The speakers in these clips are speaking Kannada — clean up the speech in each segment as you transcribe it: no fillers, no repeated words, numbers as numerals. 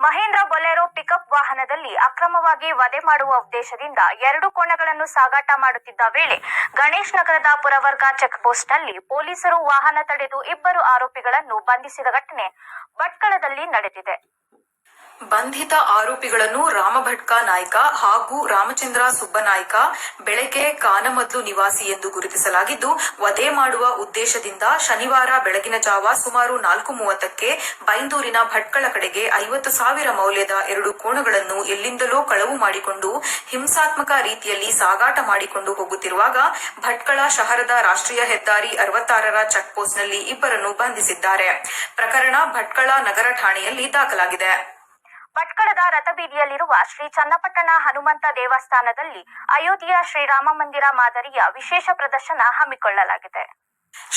ಮಹೇಂದ್ರ ಬೊಲೆರೋ ಪಿಕಪ್ ವಾಹನದಲ್ಲಿ ಅಕ್ರಮವಾಗಿ ವಧೆ ಮಾಡುವ ಉದ್ದೇಶದಿಂದ 2 ಕೋಣಗಳನ್ನು ಸಾಗಾಟ ಮಾಡುತ್ತಿದ್ದ ವೇಳೆ ಗಣೇಶ್ ನಗರದ ಪುರವರ್ಗ ಚೆಕ್ಪೋಸ್ಟ್ನಲ್ಲಿ ಪೊಲೀಸರು ವಾಹನ ತಡೆದು 2 ಆರೋಪಿಗಳನ್ನು ಬಂಧಿಸಿದ ಘಟನೆ ಭಟ್ಕಳದಲ್ಲಿ ನಡೆದಿದೆ. ಬಂಧಿತ ಆರೋಪಿಗಳನ್ನು ರಾಮಭಟ್ಕ ನಾಯ್ಕ ಹಾಗೂ ರಾಮಚಂದ್ರ ಸುಬ್ಬನಾಯ್ಕ ಬೆಳಗ್ಗೆ ಕಾನಮದ್ಲು ನಿವಾಸಿ ಎಂದು ಗುರುತಿಸಲಾಗಿದ್ದು, ವಧೆ ಮಾಡುವ ಉದ್ದೇಶದಿಂದ ಶನಿವಾರ ಬೆಳಗಿನ ಜಾವ ಸುಮಾರು 4:30ಕ್ಕೆ ಬೈಂದೂರಿನ ಭಟ್ಕಳ ಕಡೆಗೆ 50,000 ಮೌಲ್ಯದ 2 ಕೋಣಗಳನ್ನು ಎಲ್ಲಿಂದಲೋ ಕಳವು ಮಾಡಿಕೊಂಡು ಹಿಂಸಾತ್ಮಕ ರೀತಿಯಲ್ಲಿ ಸಾಗಾಟ ಮಾಡಿಕೊಂಡು ಹೋಗುತ್ತಿರುವಾಗ ಭಟ್ಕಳ ಶಹರದ ರಾಷ್ಟ್ರೀಯ ಹೆದ್ದಾರಿ 66ರ ಚೆಕ್ಪೋಸ್ಟ್ನಲ್ಲಿ 2 ಬಂಧಿಸಿದ್ದಾರೆ. ಪ್ರಕರಣ ಭಟ್ಕಳ ನಗರ ಠಾಣೆಯಲ್ಲಿ ದಾಖಲಾಗಿದೆ. ಭಟ್ಕಳದ ರಥಬೀದಿಯಲ್ಲಿರುವ ಶ್ರೀ ಚನ್ನಪಟ್ಟಣ ಹನುಮಂತ ದೇವಸ್ಥಾನದಲ್ಲಿ ಅಯೋಧ್ಯೆಯ ಶ್ರೀರಾಮ ಮಂದಿರ ಮಾದರಿಯ ವಿಶೇಷ ಪ್ರದರ್ಶನ ಹಮ್ಮಿಕೊಳ್ಳಲಾಗಿದೆ.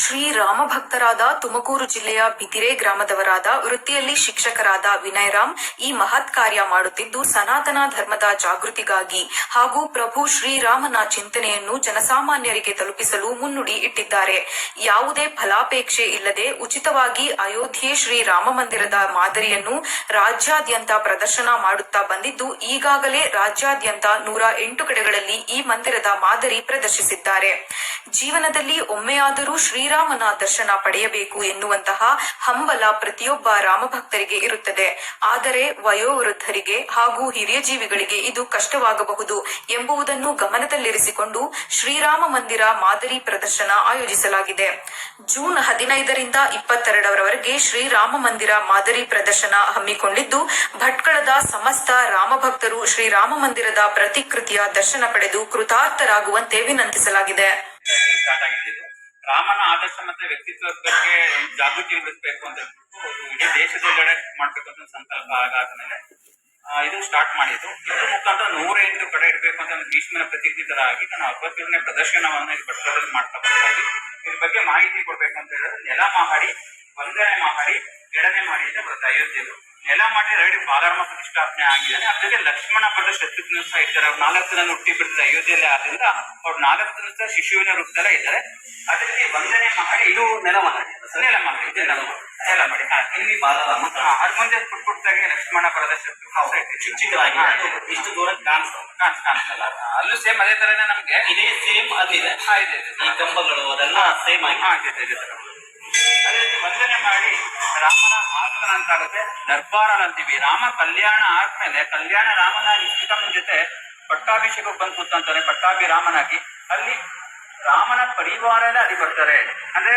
ಶ್ರೀರಾಮ ಭಕ್ತರಾದ ತುಮಕೂರು ಜಿಲ್ಲೆಯ ಬಿದಿರೆ ಗ್ರಾಮದವರಾದ ವೃತ್ತಿಯಲ್ಲಿ ಶಿಕ್ಷಕರಾದ ವಿನಯರಾಮ್ ಈ ಮಹತ್ ಕಾರ್ಯ ಮಾಡುತ್ತಿದ್ದು, ಸನಾತನ ಧರ್ಮದ ಜಾಗೃತಿಗಾಗಿ ಹಾಗೂ ಪ್ರಭು ಶ್ರೀರಾಮನ ಚಿಂತನೆಯನ್ನು ಜನಸಾಮಾನ್ಯರಿಗೆ ತಲುಪಿಸಲು ಮುನ್ನುಡಿ ಇಟ್ಟಿದ್ದಾರೆ. ಯಾವುದೇ ಫಲಾಪೇಕ್ಷೆ ಇಲ್ಲದೆ ಉಚಿತವಾಗಿ ಅಯೋಧ್ಯೆ ಶ್ರೀರಾಮ ಮಂದಿರದ ಮಾದರಿಯನ್ನು ರಾಜ್ಯಾದ್ಯಂತ ಪ್ರದರ್ಶನ ಮಾಡುತ್ತಾ ಬಂದಿದ್ದು, ಈಗಾಗಲೇ ರಾಜ್ಯಾದ್ಯಂತ 108 ಕಡೆಗಳಲ್ಲಿ ಈ ಮಂದಿರದ ಮಾದರಿ ಪ್ರದರ್ಶಿಸಿದ್ದಾರೆ. ಜೀವನದಲ್ಲಿ ಒಮ್ಮೆಯಾದರೂ ಶ್ರೀರಾಮನ ದರ್ಶನ ಪಡೆಯಬೇಕು ಎನ್ನುವಂತಹ ಹಂಬಲ ಪ್ರತಿಯೊಬ್ಬ ರಾಮಭಕ್ತರಿಗೆ ಇರುತ್ತದೆ. ಆದರೆ ವಯೋವೃದ್ಧರಿಗೆ ಹಾಗೂ ಹಿರಿಯ ಜೀವಿಗಳಿಗೆ ಇದು ಕಷ್ಟವಾಗಬಹುದು ಎಂಬುದನ್ನು ಗಮನದಲ್ಲಿರಿಸಿಕೊಂಡು ಶ್ರೀರಾಮ ಮಂದಿರ ಮಾದರಿ ಪ್ರದರ್ಶನ ಆಯೋಜಿಸಲಾಗಿದೆ. ಜೂನ್ 15ರಿಂದ 22ರವರೆಗೆ ಶ್ರೀರಾಮ ಮಂದಿರ ಮಾದರಿ ಪ್ರದರ್ಶನ ಹಮ್ಮಿಕೊಂಡಿದ್ದು, ಭಟ್ಕಳದ ಸಮಸ್ತ ರಾಮಭಕ್ತರು ಶ್ರೀರಾಮ ಮಂದಿರದ ಪ್ರತಿಕೃತಿಯ ದರ್ಶನ ಪಡೆದು ಕೃತಾರ್ಥರಾಗುವಂತೆ ವಿನಂತಿಸಲಾಗಿದೆ. ರಾಮನ ಆದರ್ಶ ಮತ್ತೆ ವ್ಯಕ್ತಿತ್ವದ ಬಗ್ಗೆ ಜಾಗೃತಿ ಮೂಡಿಸಬೇಕು ಅಂತ ಇಡೀ ದೇಶದೊಳಗಡೆ ಮಾಡ್ಬೇಕು ಅಂತ ಸಂಕಲ್ಪ ಆಗಾದ್ಮೇಲೆ ಇದು ಸ್ಟಾರ್ಟ್ ಮಾಡಿದ್ದು. ಇದ್ರ ಮುಖಾಂತರ 108 ಕಡೆ ಇಡಬೇಕು ಅಂತ ಭೀಷ್ಮನ ಪ್ರತಿಜ್ಞೆ ತರ ಆಗಿ ನಾನು 67ನೇ ಪ್ರದರ್ಶನವನ್ನು ಈ ಭಟ್ಕಳದಲ್ಲಿ ಮಾಡ್ತಾ ಬರ್ತಾ ಇದ್ವಿ. ಇದ್ರ ಬಗ್ಗೆ ಮಾಹಿತಿ ಕೊಡ್ಬೇಕು ಅಂತ ಹೇಳಿದ್ರೆ ನೆಲ ಮಹಡಿ, 1ನೇ ಮಹಡಿ, 2ನೇ ಮಹಡಿಯಿಂದ ಬರುತ್ತೆ ಅಯೋಧ್ಯೆದು. ನೆಲ ಮಾಡಿ ರೆಡಿ ಬಾಲರಾಮ ಪ್ರತಿಷ್ಠಾಪನೆ ಆಗಿದ್ದಾನೆ. ಅದ್ರ ಲಕ್ಷ್ಮಣ ಪದ ಶತ್ರುಘ್ನ ಸಹ ಇದ್ದಾರೆ. 4 ಜನ ಹುಟ್ಟಿ ಬಿಡ್ತಾರೆ ಅಯೋಧ್ಯೆಯಲ್ಲಿ. ಆದ್ರಿಂದ ಅವ್ರು 4 ಜನ ಶಿಶುವಿನ ರೂಪದಲ್ಲೇ ಇದ್ದಾರೆ. ಅದಕ್ಕೆ 1ನೇ ಮಹಡಿ ಇದು ನೆಲ ಮಹಡಿ ಇದೆ. ನೆಲ ಮಾಡಿ ಇಲ್ಲಿ ಬಾಲರಾಮ ಅದ್ ಮುಂದೆ ಪುಟ್ಟಾಗಿ ಲಕ್ಷ್ಮಣ ಪರದ ಶತ್ರುಘ್ನ ಇಷ್ಟು ದೂರ ಕಾಣಿಸ್ತಲ್ಲ. ಅಲ್ಲೂ ಸೇಮ್ ಅದೇ ತರನೇ ನಮ್ಗೆ ಇದೇ ಸೇಮ್ ಅಲ್ಲಿದೆ. ಈ ಕಂಬಗಳು ಅದೆಲ್ಲ ಸೇಮ್ ಆಗಿ ಅದೇ ರೀತಿ 1ನೇ ಮಾಡಿ ರಾಮನ ಆಸ್ಥಾನ ಅಂತ ಆಗುತ್ತೆ, ದರ್ಬಾರ ಅಂತೀವಿ. ರಾಮ ಕಲ್ಯಾಣ ಆದ್ಮೇಲೆ ಕಲ್ಯಾಣ ರಾಮನಾಗಿ ಸೀತಮ್ಮನ ಜೊತೆ ಪಟ್ಟಾಭಿಷೇಕ ಬಂದು ಕೂತಂತಾನೆ, ಪಟ್ಟಾಭಿ ರಾಮನಾಗಿ ಅಲ್ಲಿ ರಾಮನ ಪರಿವಾರನೇ ಅಲ್ಲಿ ಬರ್ತಾರೆ. ಅಂದ್ರೆ